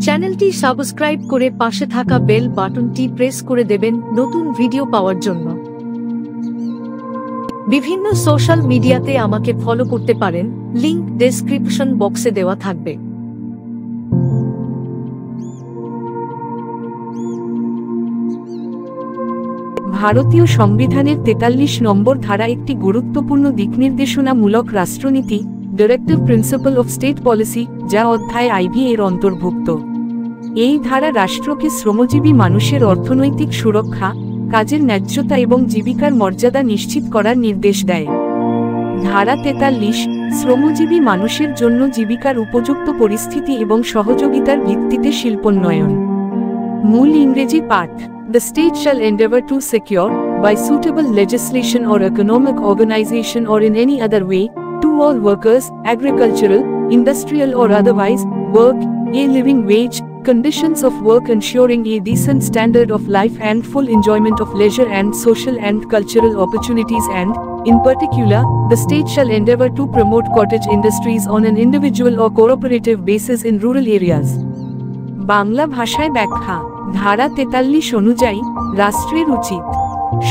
চ্যানেলটি সাবস্ক্রাইব করে পাশে থাকা বেল বাটনটি প্রেস করে দেবেন নতুন ভিডিও পাওয়ার জন্য। বিভিন্ন সোশ্যাল মিডিয়াতে আমাকে ফলো করতে পারেন, লিংক ডেসক্রিপশন বক্সে দেওয়া থাকবে। ভারতীয় সংবিধানের ৪৩ নম্বর ধারা একটি গুরুত্বপূর্ণ দিকনির্দেশনামূলক রাষ্ট্রনীতি, directive principal of state policy, যা অধ্যায় আইভি এর অন্তর্ভুক্ত। এই ধারা রাষ্ট্রকে শ্রমজীবী মানুষের অর্থনৈতিক সুরক্ষা, কাজের ন্যায্যতা এবং জীবিকার মর্যাদা নিশ্চিত করার নির্দেশ দেয়। ধারা ৪৩ শ্রমজীবী মানুষের জন্য জীবিকার উপযুক্ত পরিস্থিতি এবং সহযোগিতার ভিত্তিতে শিল্পোন্নয়ন। মূল ইংরেজি পাঠ: The state shall endeavor to secure, by suitable legislation or economic organization or in any other way, to all workers, agricultural, industrial or otherwise, work, a living wage, conditions of work ensuring a decent standard of life and full enjoyment of leisure and social and cultural opportunities and, in particular, the state shall endeavor to promote cottage industries on an individual or cooperative basis in rural areas. Bangla ভাষায় ব্যাখ্যা: ধারা ৪৩ অনুযায়ী রাষ্ট্রের উচিত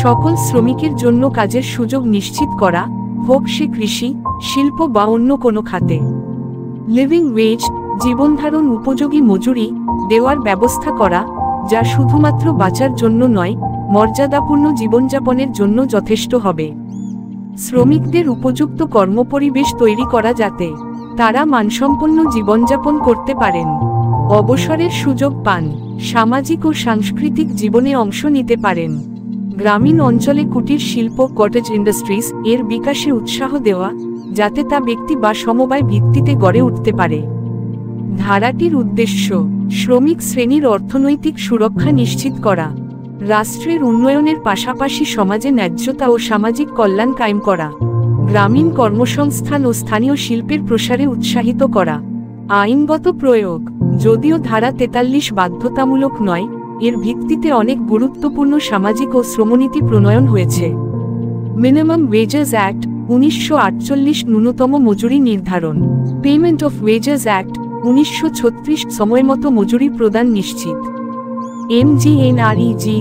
সকল শ্রমিকের জন্য কাজের সুযোগ নিশ্চিত করা, হোক সে কৃষি, শিল্প বা অন্য কোনো খাতে। লিভিং ওয়েজ, জীবনধারণ উপযোগী মজুরি দেওয়ার ব্যবস্থা করা, যা শুধুমাত্র বাঁচার জন্য নয়, মর্যাদাপূর্ণ জীবনযাপনের জন্য যথেষ্ট হবে। শ্রমিকদের উপযুক্ত কর্মপরিবেশ তৈরি করা যাতে তারা মানসম্পন্ন জীবনযাপন করতে পারেন, অবসরের সুযোগ পান, সামাজিক ও সাংস্কৃতিক জীবনে অংশ নিতে পারেন। গ্রামীণ অঞ্চলে কুটির শিল্প, কটেজ ইন্ডাস্ট্রিজ এর বিকাশে উৎসাহ দেওয়া, যাতে তা ব্যক্তি বা সমবায় ভিত্তিতে গড়ে উঠতে পারে। ধারাটির উদ্দেশ্য: শ্রমিক শ্রেণীর অর্থনৈতিক সুরক্ষা নিশ্চিত করা, রাষ্ট্রের উন্নয়নের পাশাপাশি সমাজে ন্যায্যতা ও সামাজিক কল্যাণ কায়েম করা, গ্রামীণ কর্মসংস্থান ও স্থানীয় শিল্পের প্রসারে উৎসাহিত করা। আইনগত প্রয়োগ: যদিও ধারা ৪৩ বাধ্যতামূলক নয়, এর ভিত্তিতে অনেক গুরুত্বপূর্ণ সামাজিক ও শ্রমনীতি প্রণয়ন হয়েছে। মিনিমাম ওয়েজেস অ্যাক্ট ১৯৪৮, ন্যূনতম মজুরি নির্ধারণ। পেমেন্ট অফ ওয়েজেস অ্যাক্ট ১৯৩৬, সময়মতো মজুরি প্রদান নিশ্চিত। MGNREGA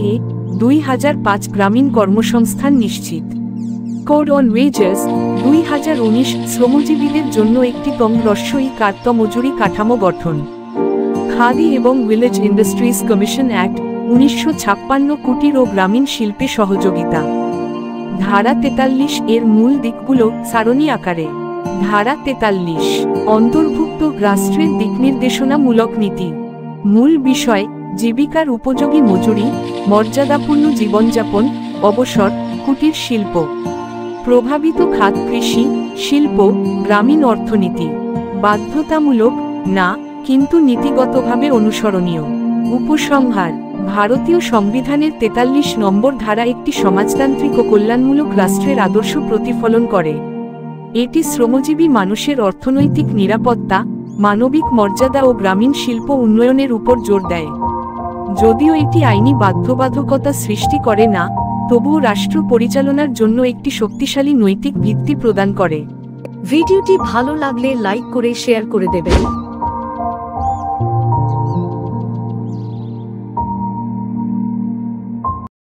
২০০৫, গ্রামীণ কর্মসংস্থান নিশ্চিত। কোড অন ওয়েজেস ২০১৯, শ্রমজীবীদের জন্য একটি ই-কার্ত মজুরি কাঠামো গঠন। খাদি এবং ভিলেজ ইন্ডাস্ট্রিজ কমিশন অ্যাক্ট ১৯৫৬, কুটির ও গ্রামীণ শিল্পে সহযোগিতা। ধারা ৪৩ এর মূল দিকগুলো সারণী আকারে: ধারা ৪৩ অন্তর্ভুক্ত রাষ্ট্রের দিকনির্দেশনামূলক নীতি। মূল বিষয়: জীবিকার উপযোগী মজুরি, মর্যাদাপূর্ণ জীবনযাপন, অবসর, কুটির শিল্প। প্রভাবিত খাত: কৃষি, শিল্প, গ্রামীণ অর্থনীতি। বাধ্যতামূলক না, কিন্তু নীতিগতভাবে অনুসরণীয়। উপসংহার: ভারতীয় সংবিধানের ৪৩ নম্বর ধারা একটি সমাজতান্ত্রিক ও কল্যাণমূলক রাষ্ট্রের আদর্শ প্রতিফলন করে। এটি শ্রমজীবী মানুষের অর্থনৈতিক নিরাপত্তা, মানবিক মর্যাদা ও গ্রামীণ শিল্প উন্নয়নের উপর জোর দেয়। যদিও এটি আইনি বাধ্যবাধকতা সৃষ্টি করে না, তবুও রাষ্ট্র পরিচালনার জন্য একটি শক্তিশালী নৈতিক ভিত্তি প্রদান করে। ভিডিওটি ভালো লাগলে লাইক করে শেয়ার করে দেবেন।